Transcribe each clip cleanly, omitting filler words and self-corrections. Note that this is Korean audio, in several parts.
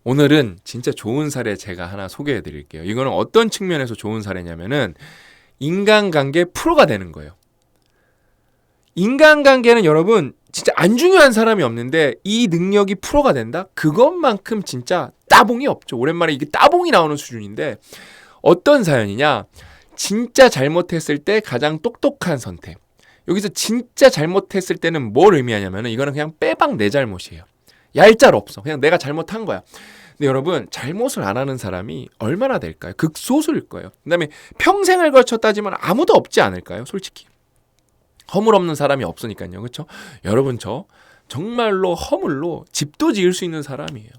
오늘은 진짜 좋은 사례 제가 하나 소개해 드릴게요. 이거는 어떤 측면에서 좋은 사례냐면은 인간관계 프로가 되는 거예요. 인간관계는 여러분 진짜 안 중요한 사람이 없는데 이 능력이 프로가 된다? 그것만큼 진짜 따봉이 없죠. 오랜만에 이게 따봉이 나오는 수준인데 어떤 사연이냐? 진짜 잘못했을 때 가장 똑똑한 선택. 여기서 진짜 잘못했을 때는 뭘 의미하냐면은 이거는 그냥 빼박 내 잘못이에요. 얄짤 없어. 그냥 내가 잘못한 거야. 근데 여러분 잘못을 안 하는 사람이 얼마나 될까요? 극소수일 거예요. 그다음에 평생을 걸쳐 따지면 아무도 없지 않을까요? 솔직히. 허물 없는 사람이 없으니까요. 그렇죠? 여러분 저 정말로 허물로 집도 지을 수 있는 사람이에요.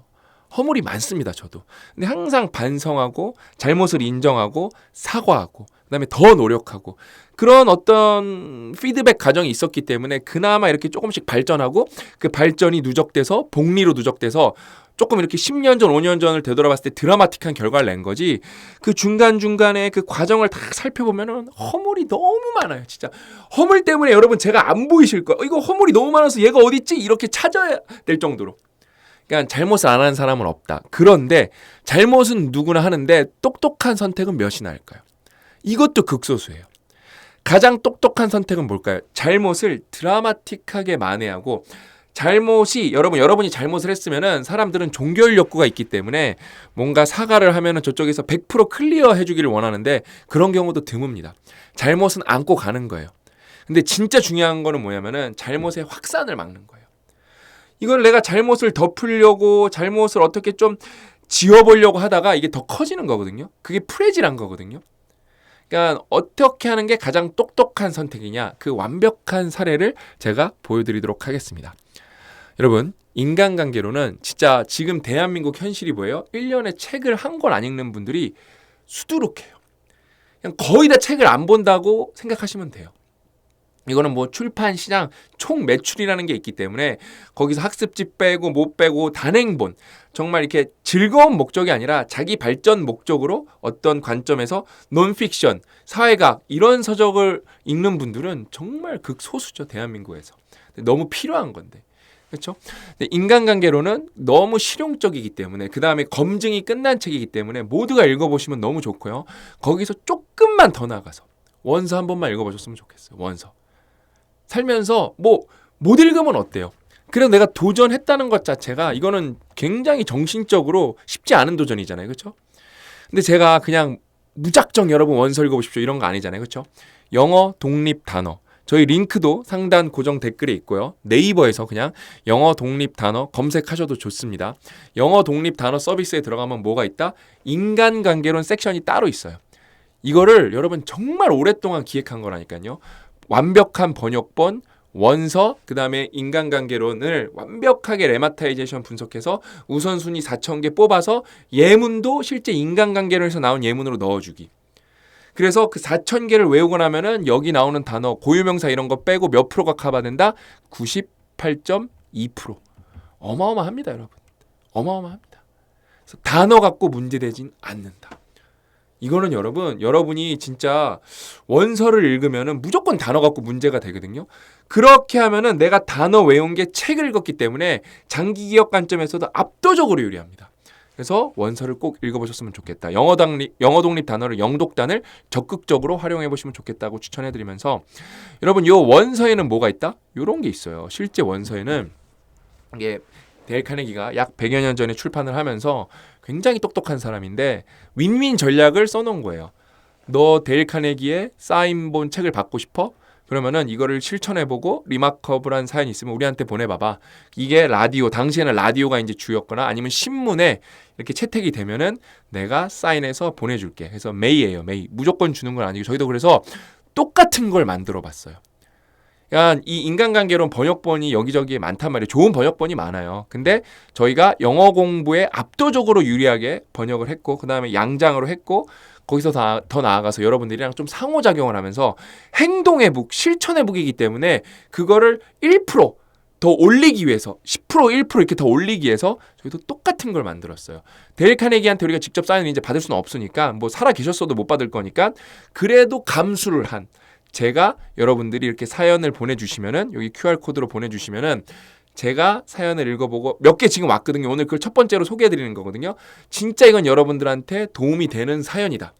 허물이 많습니다. 저도. 근데 항상 반성하고 잘못을 인정하고 사과하고 그다음에 더 노력하고 그런 어떤 피드백 과정이 있었기 때문에 그나마 이렇게 조금씩 발전하고 그 발전이 누적돼서 복리로 누적돼서 조금 이렇게 10년 전, 5년 전을 되돌아봤을 때 드라마틱한 결과를 낸 거지 그 중간중간에 그 과정을 다 살펴보면은 허물이 너무 많아요. 진짜. 허물 때문에 여러분 제가 안 보이실 거예요. 이거 허물이 너무 많아서 얘가 어딨지? 이렇게 찾아야 될 정도로. 그러니까 잘못을 안 하는 사람은 없다. 그런데 잘못은 누구나 하는데 똑똑한 선택은 몇이나 할까요? 이것도 극소수예요. 가장 똑똑한 선택은 뭘까요? 잘못을 드라마틱하게 만회하고 잘못이 여러분이 잘못을 했으면은 사람들은 종교의 욕구가 있기 때문에 뭔가 사과를 하면은 저쪽에서 100% 클리어 해주기를 원하는데 그런 경우도 드뭅니다. 잘못은 안고 가는 거예요. 근데 진짜 중요한 거는 뭐냐면은 잘못의 확산을 막는 거예요. 이걸 내가 잘못을 덮으려고 잘못을 어떻게 좀 지워보려고 하다가 이게 더 커지는 거거든요. 그게 프레질한 거거든요. 그러니까 어떻게 하는 게 가장 똑똑한 선택이냐 그 완벽한 사례를 제가 보여드리도록 하겠습니다. 여러분 인간관계로는 진짜 지금 대한민국 현실이 뭐예요? 1년에 책을 한 권 안 읽는 분들이 수두룩해요. 그냥 거의 다 책을 안 본다고 생각하시면 돼요. 이거는 뭐 출판 시장 총 매출이라는 게 있기 때문에 거기서 학습지 빼고 못 빼고 단행본 정말 이렇게 즐거운 목적이 아니라 자기 발전 목적으로 어떤 관점에서 논픽션, 사회학 이런 서적을 읽는 분들은 정말 극소수죠. 대한민국에서. 너무 필요한 건데. 그렇죠? 인간관계로는 너무 실용적이기 때문에 그 다음에 검증이 끝난 책이기 때문에 모두가 읽어보시면 너무 좋고요. 거기서 조금만 더 나가서 원서 한 번만 읽어보셨으면 좋겠어요. 원서. 살면서 뭐 못 읽으면 어때요? 그래서 내가 도전했다는 것 자체가 이거는 굉장히 정신적으로 쉽지 않은 도전이잖아요. 그렇죠? 근데 제가 그냥 무작정 여러분 원서 읽어보십시오 이런 거 아니잖아요. 그렇죠? 영어 독립 단어 저희 링크도 상단 고정 댓글에 있고요. 네이버에서 그냥 영어 독립 단어 검색하셔도 좋습니다. 영어 독립 단어 서비스에 들어가면 뭐가 있다? 인간관계론 섹션이 따로 있어요. 이거를 여러분 정말 오랫동안 기획한 거라니까요. 완벽한 번역본, 원서, 그 다음에 인간관계론을 완벽하게 레마타이제이션 분석해서 우선순위 4,000개 뽑아서 예문도 실제 인간관계론에서 나온 예문으로 넣어주기. 그래서 그 4,000개를 외우고 나면은 여기 나오는 단어, 고유명사 이런 거 빼고 몇 프로가 커버된다? 98.2%. 어마어마합니다, 여러분. 어마어마합니다. 그래서 단어 갖고 문제되진 않는다. 이거는 여러분이 진짜 원서를 읽으면은 무조건 단어 갖고 문제가 되거든요. 그렇게 하면은 내가 단어 외운 게 책을 읽었기 때문에 장기 기억 관점에서도 압도적으로 유리합니다. 그래서 원서를 꼭 읽어보셨으면 좋겠다. 영어 독립 단어를 영독단을 적극적으로 활용해 보시면 좋겠다고 추천해드리면서 여러분 요 원서에는 뭐가 있다? 요런 게 있어요. 실제 원서에는 이게 데일 카네기가 약 100여 년 전에 출판을 하면서 굉장히 똑똑한 사람인데 윈윈 전략을 써놓은 거예요. 너 데일 카네기의 사인본 책을 받고 싶어? 그러면은 이거를 실천해보고 리마커블한 사연이 있으면 우리한테 보내봐봐. 이게 라디오, 당시에는 라디오가 이제 주였거나 아니면 신문에 이렇게 채택이 되면은 내가 사인해서 보내줄게. 그래서 메이예요, 메이. 무조건 주는 건 아니고 저희도 그래서 똑같은 걸 만들어봤어요. 그러니까 이 인간관계론 번역본이 여기저기에 많단 말이에요. 좋은 번역본이 많아요. 근데 저희가 영어 공부에 압도적으로 유리하게 번역을 했고 그 다음에 양장으로 했고 거기서 더 나아가서 여러분들이랑 좀 상호작용을 하면서 행동의 북, 실천의 북이기 때문에 그거를 1%더 올리기 위해서 10% 1% 이렇게 더 올리기 위해서 저희도 똑같은 걸 만들었어요. 데일 카네기한테 우리가 직접 사인을 이제 받을 수는 없으니까 뭐 살아 계셨어도 못 받을 거니까 그래도 감수를 한 제가 여러분들이 이렇게 사연을 보내주시면은 여기 QR코드로 보내주시면은 제가 사연을 읽어보고 몇 개 지금 왔거든요. 오늘 그걸 첫 번째로 소개해드리는 거거든요. 진짜 이건 여러분들한테 도움이 되는 사연이다.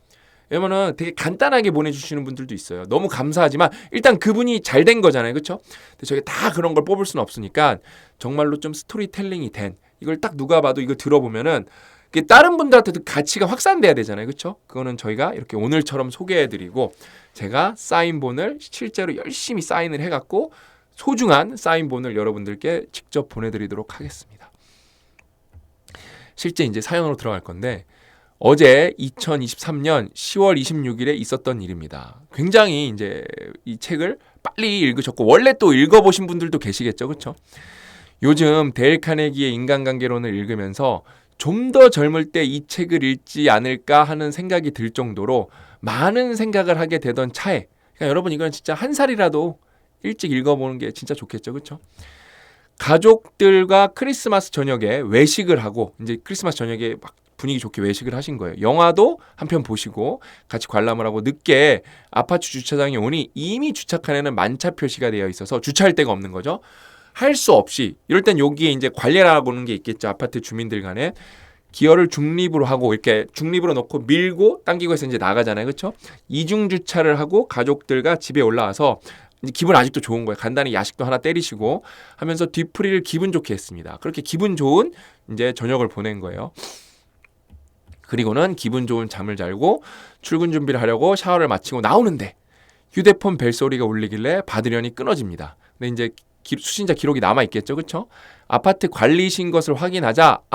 왜냐면은 되게 간단하게 보내주시는 분들도 있어요. 너무 감사하지만 일단 그분이 잘 된 거잖아요. 그렇죠? 근데 저희가 다 그런 걸 뽑을 수는 없으니까 정말로 좀 스토리텔링이 된 이걸 딱 누가 봐도 이거 들어보면은 다른 분들한테도 가치가 확산돼야 되잖아요. 그렇죠? 그거는 저희가 이렇게 오늘처럼 소개해드리고 제가 사인본을 실제로 열심히 사인을 해갖고 소중한 사인본을 여러분들께 직접 보내드리도록 하겠습니다. 실제 이제 사연으로 들어갈 건데 어제 2023년 10월 26일에 있었던 일입니다. 굉장히 이제 이 책을 빨리 읽으셨고 원래 또 읽어보신 분들도 계시겠죠. 그렇죠? 요즘 데일 카네기의 인간관계론을 읽으면서 좀 더 젊을 때 이 책을 읽지 않을까 하는 생각이 들 정도로 많은 생각을 하게 되던 차에 그러니까 여러분 이건 진짜 한 살이라도 일찍 읽어보는 게 진짜 좋겠죠. 그렇죠? 가족들과 크리스마스 저녁에 외식을 하고 이제 크리스마스 저녁에 막 분위기 좋게 외식을 하신 거예요. 영화도 한 편 보시고 같이 관람을 하고 늦게 아파트 주차장에 오니 이미 주차칸에는 만차 표시가 되어 있어서 주차할 데가 없는 거죠. 할 수 없이 이럴 땐 여기에 이제 관례라고 하는 게 있겠죠. 아파트 주민들 간에 기어를 중립으로 하고 이렇게 중립으로 놓고 밀고 당기고 해서 이제 나가잖아요. 그렇죠? 이중 주차를 하고 가족들과 집에 올라와서 이제 기분 아직도 좋은 거예요. 간단히 야식도 하나 때리시고 하면서 뒤풀이를 기분 좋게 했습니다. 그렇게 기분 좋은 이제 저녁을 보낸 거예요. 그리고는 기분 좋은 잠을 자고 출근 준비를 하려고 샤워를 마치고 나오는데 휴대폰 벨소리가 울리길래 받으려니 끊어집니다. 근데 이제 수신자 기록이 남아있겠죠. 그렇죠? 아파트 관리신 것을 확인하자마자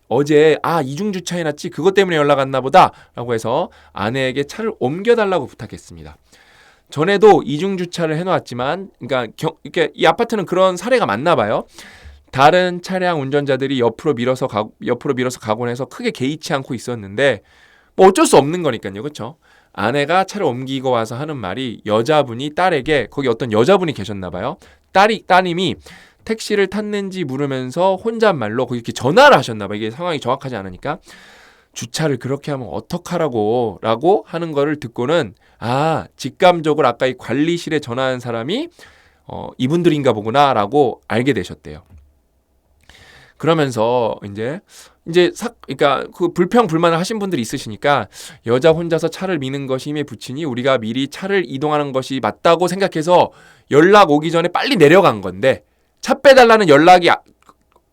어제 이중주차해놨지 그것 때문에 연락 왔나 보다 라고 해서 아내에게 차를 옮겨달라고 부탁했습니다. 전에도 이중주차를 해놓았지만 그러니까 이렇게 이 아파트는 그런 사례가 많나 봐요. 다른 차량 운전자들이 옆으로 밀어서 가곤 해서 크게 개의치 않고 있었는데 뭐 어쩔 수 없는 거니까요. 그렇죠? 아내가 차를 옮기고 와서 하는 말이 여자분이 딸에게 거기 어떤 여자분이 계셨나 봐요. 따님이 택시를 탔는지 물으면서 혼잣말로 거기 이렇게 전화를 하셨나 봐요. 이게 상황이 정확하지 않으니까 주차를 그렇게 하면 어떡하라고 라고 하는 거를 듣고는 직감적으로 아까 이 관리실에 전화한 사람이 이분들인가 보구나 라고 알게 되셨대요. 그러면서 그러니까 그 불평불만을 하신 분들이 있으시니까 여자 혼자서 차를 미는 것이 힘에 부치니 우리가 미리 차를 이동하는 것이 맞다고 생각해서 연락 오기 전에 빨리 내려간 건데 차 빼달라는 연락이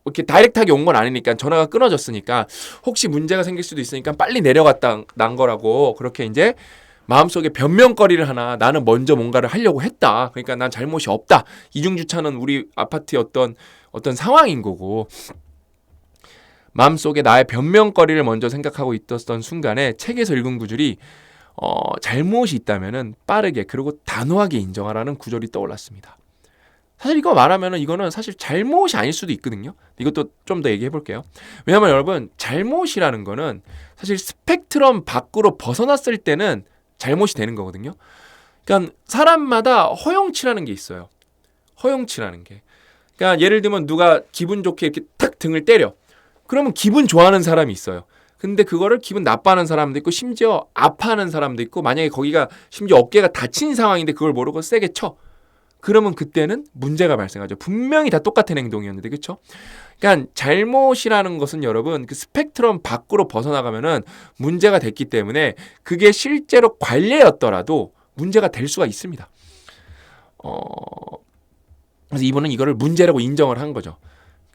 이렇게 다이렉트하게 온 건 아니니까 전화가 끊어졌으니까 혹시 문제가 생길 수도 있으니까 빨리 내려갔다 난 거라고 그렇게 이제 마음속에 변명거리를 하나 나는 먼저 뭔가를 하려고 했다. 그러니까 난 잘못이 없다. 이중주차는 우리 아파트의 어떤 상황인 거고 마음속에 나의 변명거리를 먼저 생각하고 있었던 순간에 책에서 읽은 구절이 잘못이 있다면은 빠르게 그리고 단호하게 인정하라는 구절이 떠올랐습니다. 사실 이거 말하면은 이거는 사실 잘못이 아닐 수도 있거든요. 이것도 좀 더 얘기해 볼게요. 왜냐면 여러분 잘못이라는 거는 사실 스펙트럼 밖으로 벗어났을 때는 잘못이 되는 거거든요. 그러니까 사람마다 허용치라는 게 있어요. 허용치라는 게. 그러니까 예를 들면 누가 기분 좋게 이렇게 탁 등을 때려. 그러면 기분 좋아하는 사람이 있어요. 근데 그거를 기분 나빠하는 사람도 있고 심지어 아파하는 사람도 있고 만약에 거기가 심지어 어깨가 다친 상황인데 그걸 모르고 세게 쳐. 그러면 그때는 문제가 발생하죠. 분명히 다 똑같은 행동이었는데 그렇죠? 그러니까 잘못이라는 것은 여러분 그 스펙트럼 밖으로 벗어나가면은 문제가 됐기 때문에 그게 실제로 관례였더라도 문제가 될 수가 있습니다. 그래서 이분은 이거를 문제라고 인정을 한 거죠.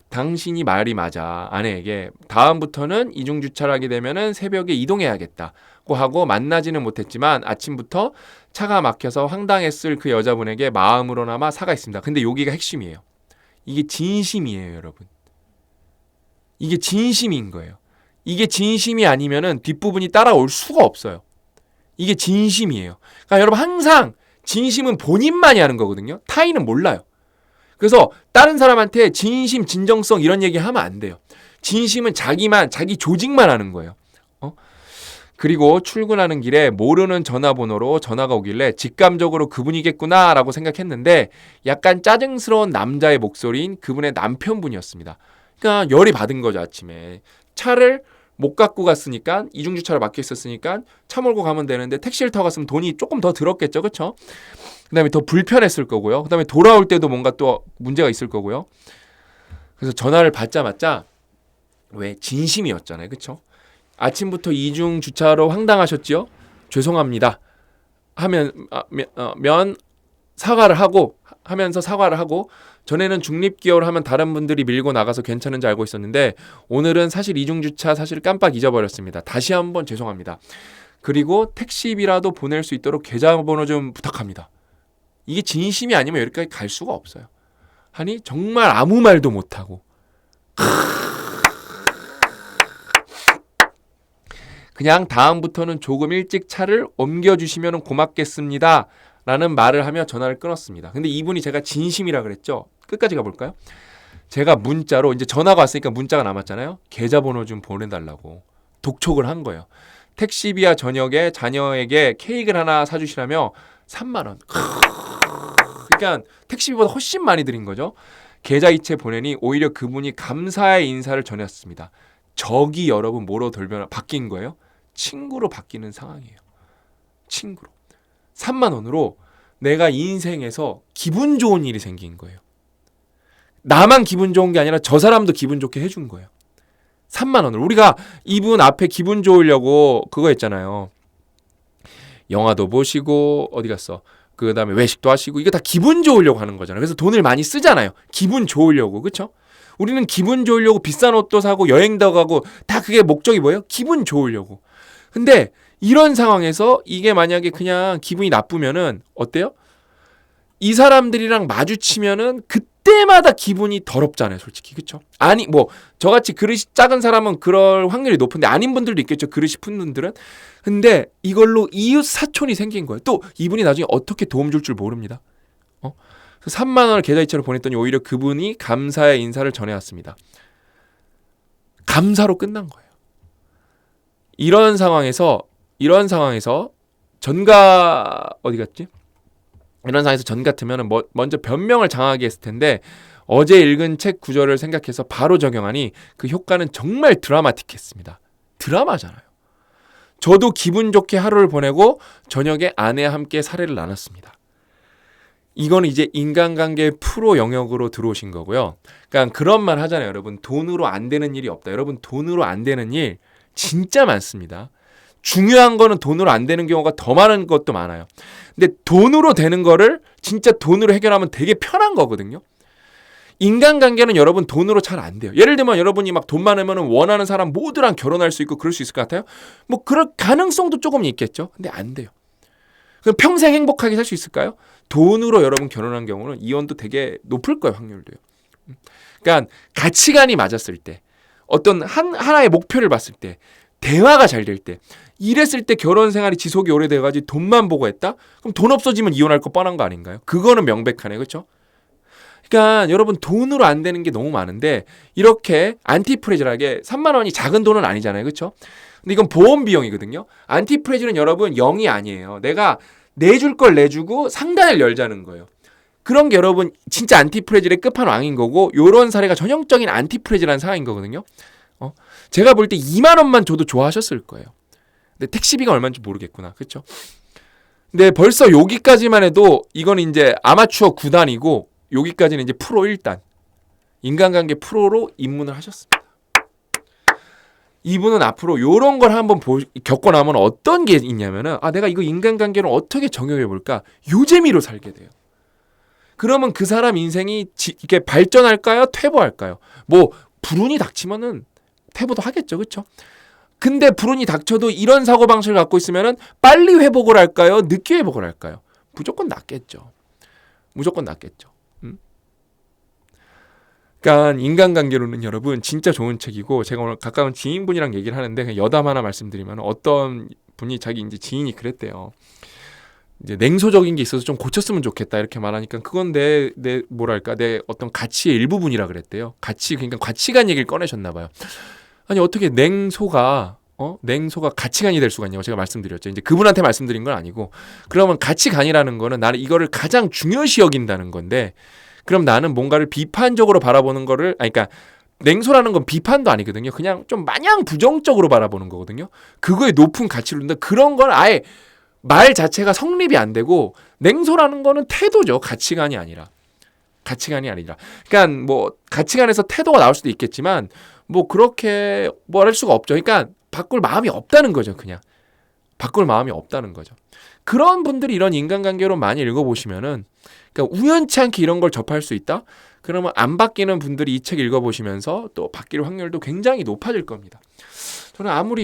당신이 말이 맞아. 아내에게 다음부터는 이중주차를 하게 되면은 새벽에 이동해야겠다고 하고 만나지는 못했지만 아침부터 차가 막혀서 황당했을 그 여자분에게 마음으로나마 사과했습니다. 근데 여기가 핵심이에요. 이게 진심이에요, 여러분. 이게 진심인 거예요. 이게 진심이 아니면은 뒷부분이 따라올 수가 없어요. 이게 진심이에요. 그러니까 여러분 항상 진심은 본인만이 하는 거거든요. 타인은 몰라요. 그래서 다른 사람한테 진심, 진정성 이런 얘기 하면 안 돼요. 진심은 자기 조직만 하는 거예요. 그리고 출근하는 길에 모르는 전화번호로 전화가 오길래 직감적으로 그분이겠구나 라고 생각했는데 약간 짜증스러운 남자의 목소리인 그분의 남편분이었습니다. 그러니까 열이 받은 거죠. 아침에 차를 못 갖고 갔으니까 이중주차로 막혀 있었으니까 차 몰고 가면 되는데 택시를 타고 갔으면 돈이 조금 더 들었겠죠. 그렇죠? 그다음에 더 불편했을 거고요. 그다음에 돌아올 때도 뭔가 또 문제가 있을 거고요. 그래서 전화를 받자마자 왜 진심이었잖아요. 그렇죠? 아침부터 이중 주차로 황당하셨지요? 죄송합니다. 면 사과를 하고 하면서 사과를 하고 전에는 중립기어를 하면 다른 분들이 밀고 나가서 괜찮은지 알고 있었는데 오늘은 사실 이중주차 사실 깜빡 잊어버렸습니다. 다시 한번 죄송합니다. 그리고 택시비라도 보낼 수 있도록 계좌번호 좀 부탁합니다. 이게 진심이 아니면 여기까지 갈 수가 없어요. 하니 정말 아무 말도 못하고 그냥 다음부터는 조금 일찍 차를 옮겨주시면 고맙겠습니다. 라는 말을 하며 전화를 끊었습니다. 근데 이분이 제가 진심이라 그랬죠. 끝까지 가볼까요? 제가 문자로 이제 전화가 왔으니까 문자가 남았잖아요. 계좌번호 좀 보내달라고 독촉을 한 거예요. 택시비와 저녁에 자녀에게 케이크를 하나 사주시라며 3만 원. 그러니까 택시비보다 훨씬 많이 드린 거죠. 계좌 이체 보내니 오히려 그분이 감사의 인사를 전했습니다. 적이 여러분 뭐로 바뀐 거예요? 친구로 바뀌는 상황이에요. 친구로. 3만 원으로 내가 인생에서 기분 좋은 일이 생긴 거예요. 나만 기분 좋은 게 아니라 저 사람도 기분 좋게 해준 거예요. 3만 원을. 우리가 이분 앞에 기분 좋으려고 그거 했잖아요. 영화도 보시고 어디 갔어? 그 다음에 외식도 하시고 이거 다 기분 좋으려고 하는 거잖아요. 그래서 돈을 많이 쓰잖아요. 기분 좋으려고. 그렇죠? 우리는 기분 좋으려고 비싼 옷도 사고 여행도 가고 다 그게 목적이 뭐예요? 기분 좋으려고. 근데 이런 상황에서 이게 만약에 그냥 기분이 나쁘면은 어때요? 이 사람들이랑 마주치면은 그때마다 기분이 더럽잖아요, 솔직히. 그렇죠? 아니 뭐 저같이 그릇이 작은 사람은 그럴 확률이 높은데 아닌 분들도 있겠죠. 그릇이 큰 분들은. 근데 이걸로 이웃 사촌이 생긴 거예요. 또 이분이 나중에 어떻게 도움 줄 모릅니다. 3만 원을 계좌이체로 보냈더니 오히려 그분이 감사의 인사를 전해왔습니다. 감사로 끝난 거예요. 이런 상황에서 전가 어디 갔지? 이런 상황에서 전 같으면 먼저 변명을 장하게 했을 텐데 어제 읽은 책 구절을 생각해서 바로 적용하니 그 효과는 정말 드라마틱했습니다. 드라마잖아요. 저도 기분 좋게 하루를 보내고 저녁에 아내와 함께 사례를 나눴습니다. 이거는 이제 인간관계 프로 영역으로 들어오신 거고요. 그러니까 그런 말 하잖아요. 여러분 돈으로 안 되는 일이 없다. 여러분 돈으로 안 되는 일 진짜 많습니다. 중요한 거는 돈으로 안 되는 경우가 더 많은 것도 많아요. 근데 돈으로 되는 거를 진짜 돈으로 해결하면 되게 편한 거거든요. 인간관계는 여러분 돈으로 잘 안 돼요. 예를 들면 여러분이 막 돈 많으면 원하는 사람 모두랑 결혼할 수 있고 그럴 수 있을 것 같아요. 뭐 그럴 가능성도 조금 있겠죠. 근데 안 돼요. 그럼 평생 행복하게 살 수 있을까요? 돈으로 여러분 결혼한 경우는 이혼도 되게 높을 거예요, 확률도요. 그러니까 가치관이 맞았을 때, 어떤 하나의 목표를 봤을 때, 대화가 잘 될 때, 이랬을 때 결혼 생활이 지속이 오래돼가지고 돈만 보고 했다? 그럼 돈 없어지면 이혼할 거 뻔한 거 아닌가요? 그거는 명백하네, 그렇죠? 그러니까 여러분 돈으로 안 되는 게 너무 많은데 이렇게 안티프레질하게 3만 원이 작은 돈은 아니잖아요, 그렇죠? 근데 이건 보험 비용이거든요. 안티프레질은 여러분 0이 아니에요. 내가 내줄 걸 내주고 상단을 열자는 거예요. 그런 게 여러분 진짜 안티프레질의 끝판왕인 거고 요런 사례가 전형적인 안티프레질한 상황인 거거든요. 제가 볼 때 2만 원만 줘도 좋아하셨을 거예요. 근데 택시비가 얼마인지 모르겠구나. 그렇죠? 근데 벌써 여기까지만 해도 이건 이제 아마추어 9단이고 여기까지는 이제 프로 1단. 인간관계 프로로 입문을 하셨습니다. 이분은 앞으로 요런 걸 한번 겪고 나면 어떤 게 있냐면은 내가 이거 인간관계를 어떻게 정형해 볼까? 요 재미로 살게 돼요. 그러면 그 사람 인생이 이렇게 발전할까요? 퇴보할까요? 뭐 불운이 닥치면은 퇴보도 하겠죠. 그렇죠? 근데 불운이 닥쳐도 이런 사고방식을 갖고 있으면은 빨리 회복을 할까요? 늦게 회복을 할까요? 무조건 낫겠죠. 무조건 낫겠죠. 그러니까 인간관계로는 여러분 진짜 좋은 책이고 제가 오늘 가까운 지인분이랑 얘기를 하는데 그냥 여담 하나 말씀드리면 어떤 분이 자기 이제 지인이 그랬대요. 이제 냉소적인 게 있어서 좀 고쳤으면 좋겠다 이렇게 말하니까 그건 내 뭐랄까 내 어떤 가치의 일부분이라 그랬대요. 그러니까 가치관 얘기를 꺼내셨나 봐요. 아니 어떻게 냉소가 가치관이 될 수가 있냐고 제가 말씀드렸죠. 이제 그분한테 말씀드린 건 아니고 그러면 가치관이라는 거는 나는 이거를 가장 중요시 여긴다는 건데 그럼 나는 뭔가를 비판적으로 바라보는 거를 그러니까 냉소라는 건 비판도 아니거든요. 그냥 좀 마냥 부정적으로 바라보는 거거든요. 그거에 높은 가치를 둔다. 그런 건 아예 말 자체가 성립이 안 되고 냉소라는 거는 태도죠. 가치관이 아니라. 그러니까 뭐 가치관에서 태도가 나올 수도 있겠지만 뭐 그렇게 뭐 할 수가 없죠. 그러니까 바꿀 마음이 없다는 거죠. 그냥 바꿀 마음이 없다는 거죠. 그런 분들이 이런 인간관계로 많이 읽어보시면은 그러니까 우연치 않게 이런 걸 접할 수 있다? 그러면 안 바뀌는 분들이 이 책 읽어보시면서 또 바뀔 확률도 굉장히 높아질 겁니다. 저는 아무리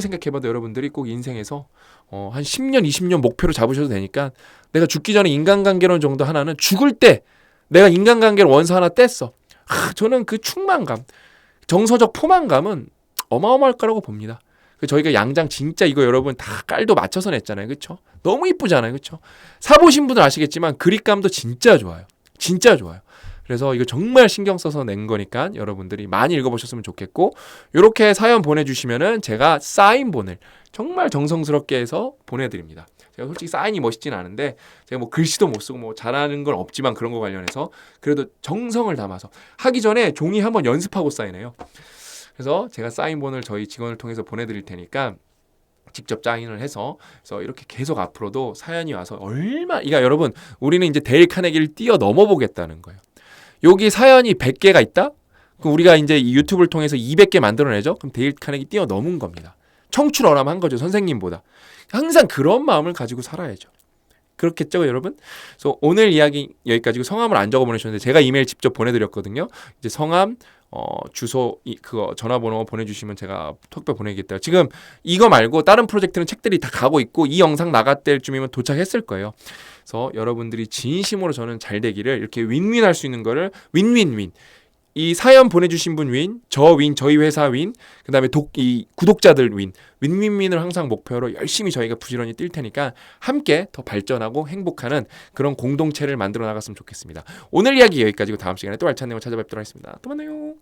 생각해봐도 여러분들이 꼭 인생에서 한 10년, 20년 목표로 잡으셔도 되니까 내가 죽기 전에 인간관계론 정도 하나는 죽을 때 내가 인간관계를 원서 하나 뗐어. 저는 그 충만감, 정서적 포만감은 어마어마할 거라고 봅니다. 저희가 양장 진짜 이거 여러분 다 깔도 맞춰서 냈잖아요. 그렇죠? 너무 이쁘잖아요. 그렇죠? 사보신 분들 아시겠지만 그립감도 진짜 좋아요. 진짜 좋아요. 그래서 이거 정말 신경 써서 낸 거니까 여러분들이 많이 읽어보셨으면 좋겠고 이렇게 사연 보내주시면은 제가 사인본을 정말 정성스럽게 해서 보내드립니다. 제가 솔직히 사인이 멋있진 않은데 제가 뭐 글씨도 못 쓰고 뭐 잘하는 건 없지만 그런 거 관련해서 그래도 정성을 담아서 하기 전에 종이 한번 연습하고 사인해요. 그래서 제가 사인본을 저희 직원을 통해서 보내드릴 테니까 직접 사인을 해서 그래서 이렇게 계속 앞으로도 사연이 와서 그러니까 여러분 우리는 이제 데일 카네기를 뛰어넘어 보겠다는 거예요. 여기 사연이 100개가 있다? 그럼 우리가 이제 이 유튜브를 통해서 200개 만들어내죠? 그럼 데일 카네기 뛰어넘은 겁니다. 청출어람한 거죠. 선생님보다. 항상 그런 마음을 가지고 살아야죠. 그렇겠죠, 여러분? 그래서 오늘 이야기 여기까지고 성함을 안 적어 보내셨는데 제가 이메일 직접 보내드렸거든요. 이제 성함, 주소, 그거 전화번호 보내주시면 제가 톡배 보내겠다. 지금 이거 말고 다른 프로젝트는 책들이 다 가고 있고 이 영상 나갈 때쯤이면 도착했을 거예요. 그래서 여러분들이 진심으로 저는 잘 되기를 이렇게 윈윈할 수 있는 거를 윈윈윈. 이 사연 보내주신 분 윈, 저 윈, 저희 회사 윈, 그 다음에 이 구독자들 윈, 윈윈윈을 항상 목표로 열심히 저희가 부지런히 뛸 테니까 함께 더 발전하고 행복하는 그런 공동체를 만들어 나갔으면 좋겠습니다. 오늘 이야기 여기까지고 다음 시간에 또 알찬 내용 찾아뵙도록 하겠습니다. 또 만나요.